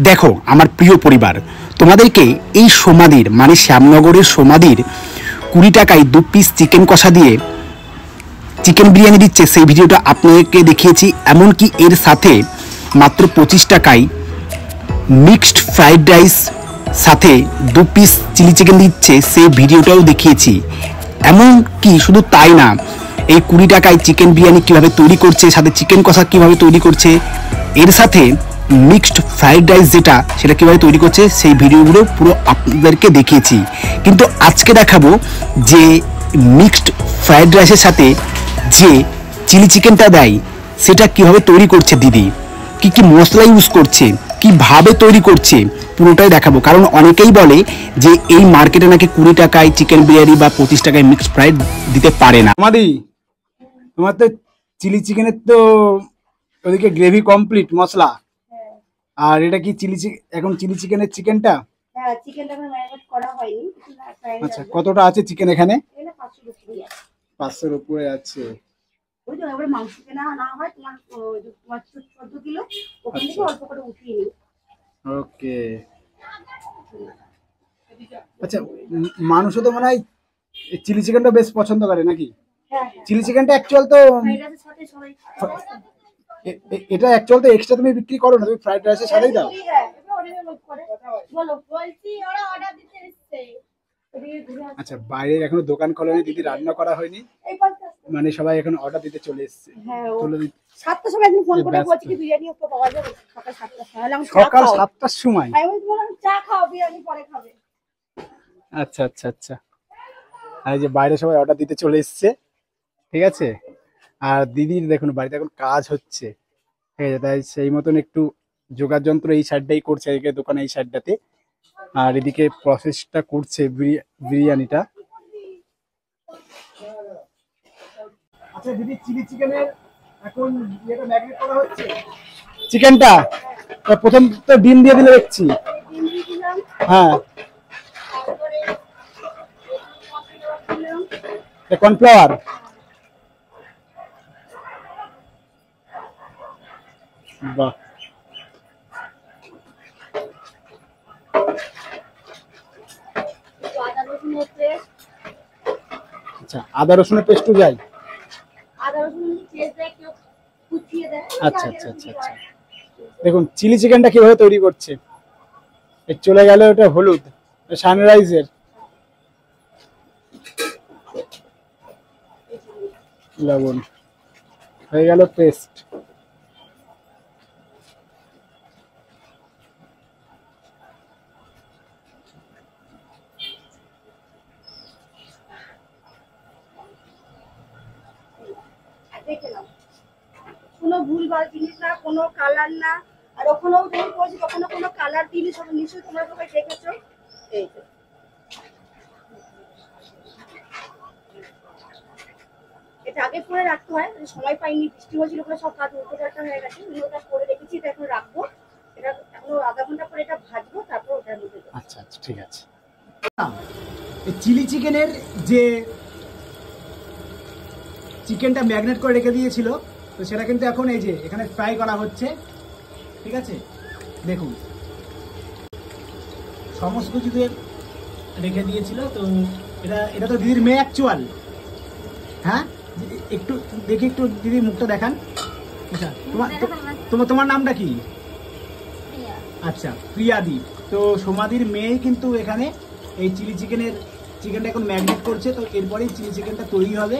দেখো আমার প্রিয় পরিবার, তোমাদেরকে এই সমাধির মানে শ্যামনগরের সমাধির 20 টাকায় 2 পিস চিকেন কষা দিয়ে চিকেন বিরিয়ানি দিচ্ছে, সেই ভিডিওটা আপনাদেরকে দেখিয়েছি। এমনকি এর সাথে মাত্র 25 টাকায় মিক্সড ফ্রাইড রাইস সাথে 2 পিস চিলি চিকেন দিচ্ছে, সেই ভিডিওটাও দেখিয়েছি। এমনকি শুধু তাই না, এই 20 টাকায় চিকেন বিরিয়ানি কীভাবে তৈরি করছে, সাথে চিকেন কষা কীভাবে তৈরি করছে, এর সাথে মিক্সড ফ্রাইড রাইস যেটা সেটা কীভাবে তৈরি করছে, সেই ভিডিওগুলো পুরো আপনাদেরকে দেখিয়েছি। কিন্তু আজকে দেখাবো যে মিক্সড ফ্রাইড রাইসের সাথে যে চিলি চিকেনটা দেয় সেটা কীভাবে তৈরি করছে দিদি, কি কি মশলা ইউজ করছে, কিভাবে তৈরি করছে, পুরোটাই দেখাবো। কারণ অনেকেই বলে যে এই মার্কেটে নাকি 20 টাকায় চিকেন বিরিয়ানি বা 25 টাকায় মিক্সড ফ্রাইড দিতে পারে না। তোমার তো চিলি চিকেনের তো ওদিকে গ্রেভি কমপ্লিট মশলা, আর এটা কি এখন চিলি চিকেনের চিকেনটা? হ্যাঁ, চিকেনটা এখন ম্যারিনেট করা হয়নি। আচ্ছা, কতটা আছে চিকেন এখানে? এটা 500 রুপি আছে। 500 এর উপরে আছে। ওই তো এবারে মাংস কেনা না হয় তোমার 14 কিলো, ওখান থেকে অল্প করে উঠিয়ে নিই। ওকে, আচ্ছা মানুষ তো মনে হয় চিলি চিকেনটা বেশ পছন্দ করে নাকি? হ্যাঁ, চিলি চিকেনটা অ্যাকচুয়াল তো ফ্রাইড রাইসের সাথে সবাই এটা অ্যাকচুয়াল তো এক্সট্রা তুমি বিক্রি করো না, তুমি ফ্রাইড রাইসের সাথেই দাও? বলো, বলছি ওরা অর্ডার দিতে এসেছে। আচ্ছা, বাইরে এখনো দোকান খোলেনি দিদি, রান্না করা হয়নি, মানে সবাই এখন অর্ডার দিতে চলে এসেছে। হ্যাঁ, চলে 7টার সময় একদিন ফোন করে বলছি কি বিরিয়ানি তো পাওয়া যাবে সকাল 7টার সময়। সকাল 7টার সময়? আমি বললাম চা খাও, বিরিয়ানি পরে খাবে। আচ্ছা আচ্ছা আচ্ছা, আর এই যে বাইরে সবাই অর্ডার দিতে চলে এসেছে, ঠিক আছে। আর দিদির দেখুন বাড়িতে এখন কাজ হচ্ছে, ঠিক আছে, তাই সেই মতন একটু যোগার যন্ত্র এই সাইডটাই করছে, এদিকে দোকানে এই সাইডটাতে, আর এদিকে প্রসেসটা করছে বিরিয়ানিটা। আচ্ছা দিদি, চিলি চিকেনের এখন এটা ম্যারিনেট করা হচ্ছে চিকেনটা, প্রথম তো ডিম দিয়ে দিলে দেখছি। হ্যাঁ, কর্নফ্লাওয়ার, বাহ, আচ্ছা আদা রসুনের পেস্টও যায়? আচ্ছা আচ্ছা আচ্ছা আচ্ছা, দেখুন চিলি চিকেনটা কিভাবে তৈরি করছে। চলে গেল ওটা হলুদ সানরাইজের, লবণ, হয়ে গেল পেস্ট। কোনো ভুলভাল জিনিস না, কোনো কালার না, আর ওখানেও যখন করছি তখন কোনো কালার জিনিস হবে নিশ্চয়ই তোমরা সবাই দেখেছো। এই তো এটা আগে করে রাখতে হয়, সময় পাইনি, বৃষ্টি হয়েছিল বলে সব কাজ উল্টোপাল্টা হয়ে গেছে। ওটা করে রেখেছি, এটা এখন রাখবো, এটা এখন আধা ঘন্টা পরে এটা ভাজবো, তারপর ওটার মধ্যে দেবো। আচ্ছা আচ্ছা, ঠিক আছে। চিলি চিকেনের যে চিকেনটা ম্যারিনেট করে রেখে দিয়েছিল, তো সেটা কিন্তু এখন এই যে এখানে ফ্রাই করা হচ্ছে, ঠিক আছে। দেখুন সমস্ত কিছু রেখে দিয়েছিল, তো এটা তো দিদির মেয়ে অ্যাকচুয়াল। হ্যাঁ, একটু দেখি, একটু দিদির মুখটা দেখান। আচ্ছা, তোমার নামটা কি? আচ্ছা, প্রিয়াদি। তো সমাধির মেয়ে কিন্তু এখানে এই চিকেনটা এখন ম্যারিনেট করছে, তো এরপরেই চিলি চিকেনটা তৈরি হবে।